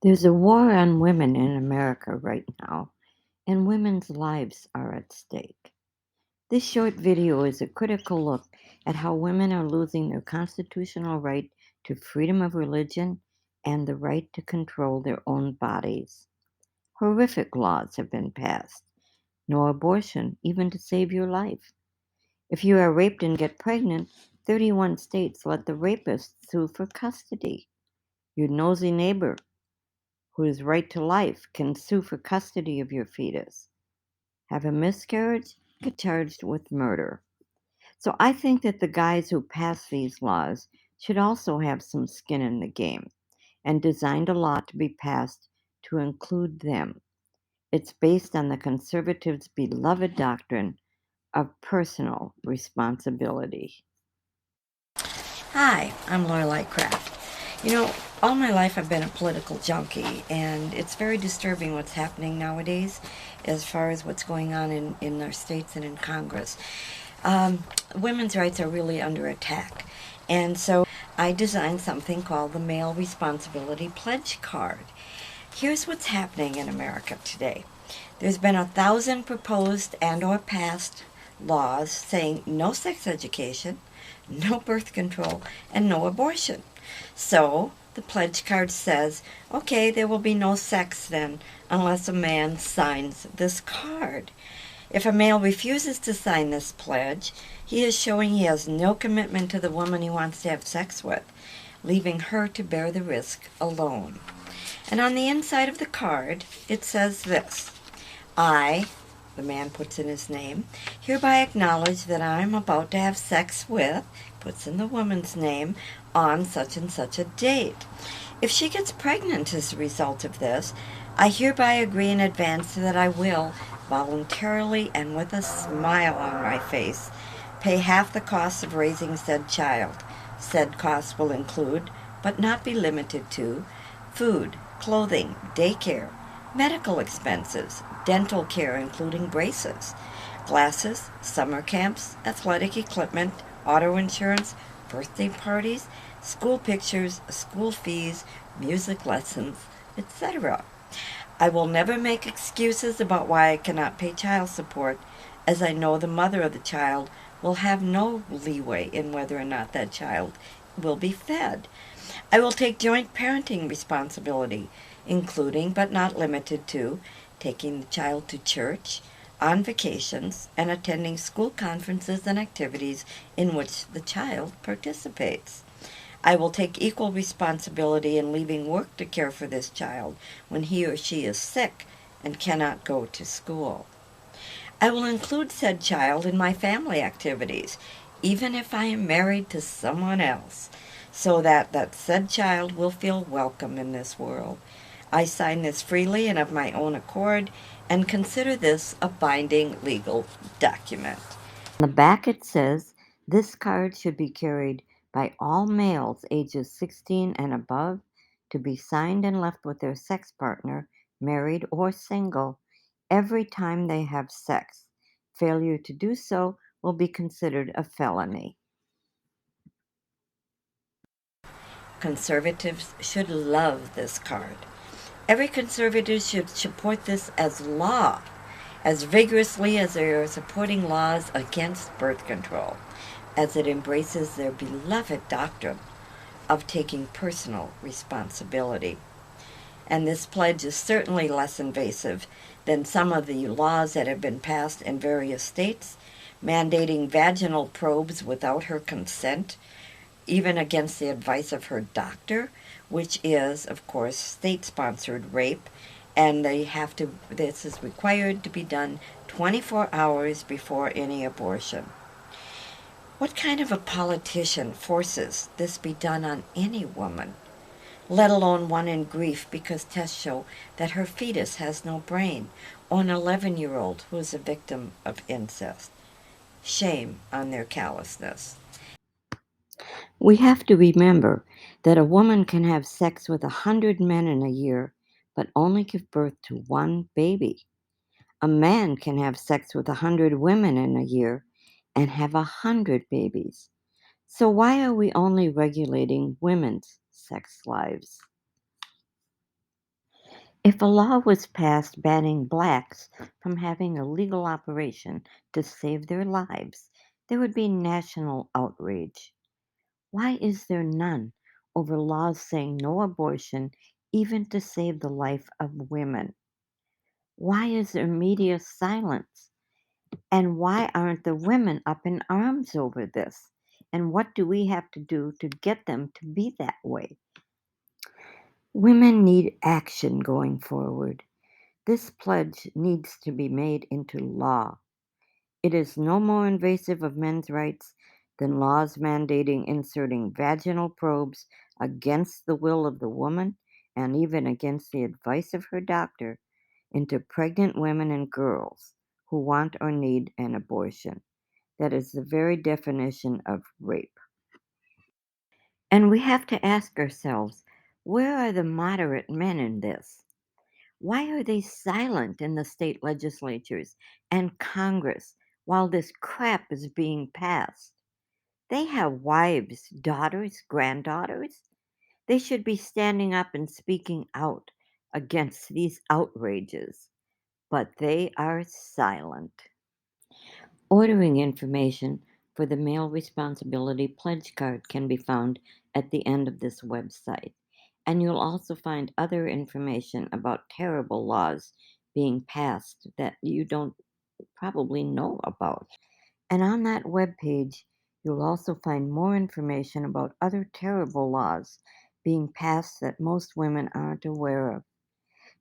There's a war on women in America right now, and women's lives are at stake. This short video is a critical look at how women are losing their constitutional right to freedom of religion and the right to control their own bodies. Horrific laws have been passed. No abortion, even to save your life. If you are raped and get pregnant, 31 states let the rapist sue for custody. Your nosy neighbor whose right to life can sue for custody of your fetus. Have a miscarriage, get charged with murder. So I think that the guys who pass these laws should also have some skin in the game and designed a law to be passed to include them. It's based on the conservatives' beloved doctrine of personal responsibility. Hi, I'm Lorelei Kraft. You know, all my life I've been a political junkie, and it's very disturbing what's happening nowadays as far as what's going on in our states and in Congress. Women's rights are really under attack, and so I designed something called the Male Responsibility Pledge Card. Here's what's happening in America today. There's been 1,000 proposed and or passed laws saying no sex education, no birth control, and no abortion. So the pledge card says, okay, there will be no sex then unless a man signs this card. If a male refuses to sign this pledge, he is showing he has no commitment to the woman he wants to have sex with, leaving her to bear the risk alone. And on the inside of the card, it says this: I, the man puts in his name, hereby acknowledge that I am about to have sex with, puts in the woman's name, on such and such a date. If she gets pregnant as a result of this, I hereby agree in advance that I will, voluntarily and with a smile on my face, pay half the cost of raising said child. Said costs will include, but not be limited to, food, clothing, daycare, medical expenses, dental care including braces, glasses, summer camps, athletic equipment, auto insurance, birthday parties, school pictures, school fees, music lessons, etc. I will never make excuses about why I cannot pay child support, as I know the mother of the child will have no leeway in whether or not that child will be fed. I will take joint parenting responsibility, including but not limited to taking the child to church, on vacations, and attending school conferences and activities in which the child participates. I will take equal responsibility in leaving work to care for this child when he or she is sick and cannot go to school. I will include said child in my family activities, even if I am married to someone else, so that said child will feel welcome in this world. I sign this freely and of my own accord, and consider this a binding legal document. On the back it says this card should be carried by all males ages 16 and above, to be signed and left with their sex partner, married or single, every time they have sex. Failure to do so will be considered a felony. Conservatives should love this card. Every conservative should support this as law, as vigorously as they are supporting laws against birth control, as it embraces their beloved doctrine of taking personal responsibility. And this pledge is certainly less invasive than some of the laws that have been passed in various states, mandating vaginal probes without her consent, even against the advice of her doctor, which is, of course, state-sponsored rape, and this is required to be done 24 hours before any abortion. What kind of a politician forces this be done on any woman, let alone one in grief because tests show that her fetus has no brain, or an 11-year-old who is a victim of incest? Shame on their callousness. We have to remember that a woman can have sex with 100 men in a year, but only give birth to one baby. A man can have sex with 100 women in a year and have 100 babies. So why are we only regulating women's sex lives? If a law was passed banning blacks from having a legal operation to save their lives, there would be national outrage. Why is there none over laws saying no abortion, even to save the life of women? Why is there media silence? And why aren't the women up in arms over this? And what do we have to do to get them to be that way? Women need action going forward. This pledge needs to be made into law. It is no more invasive of men's rights than laws mandating inserting vaginal probes against the will of the woman and even against the advice of her doctor into pregnant women and girls who want or need an abortion. That is the very definition of rape. And we have to ask ourselves, where are the moderate men in this? Why are they silent in the state legislatures and Congress while this crap is being passed? They have wives, daughters, granddaughters. They should be standing up and speaking out against these outrages, but they are silent. Ordering information for the Male Responsibility Pledge Card can be found at the end of this website. And you'll also find other information about terrible laws being passed that you don't probably know about. And on that webpage, you'll also find more information about other terrible laws being passed that most women aren't aware of.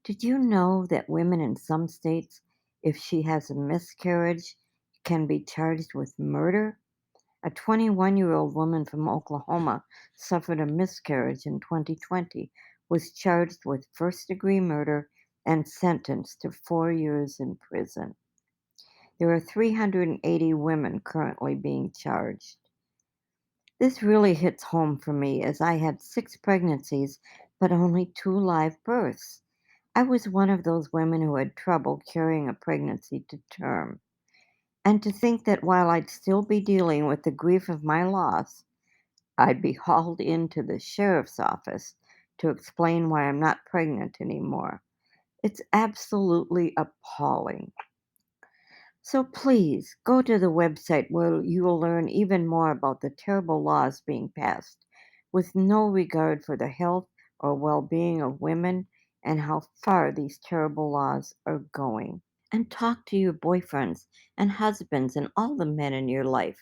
Did you know that women in some states, if she has a miscarriage, can be charged with murder? A 21-year-old woman from Oklahoma suffered a miscarriage in 2020, was charged with first-degree murder, and sentenced to 4 years in prison. There are 380 women currently being charged. This really hits home for me as I had 6 pregnancies but only 2 live births. I was one of those women who had trouble carrying a pregnancy to term. And to think that while I'd still be dealing with the grief of my loss, I'd be hauled into the sheriff's office to explain why I'm not pregnant anymore. It's absolutely appalling. So please go to the website where you will learn even more about the terrible laws being passed with no regard for the health or well being of women and how far these terrible laws are going. And talk to your boyfriends and husbands and all the men in your life.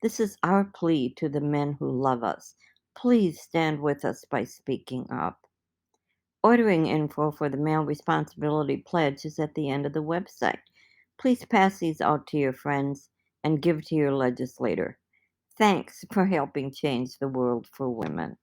This is our plea to the men who love us. Please stand with us by speaking up. Ordering info for the Male Responsibility Pledge is at the end of the website. Please pass these out to your friends and give to your legislator. Thanks for helping change the world for women.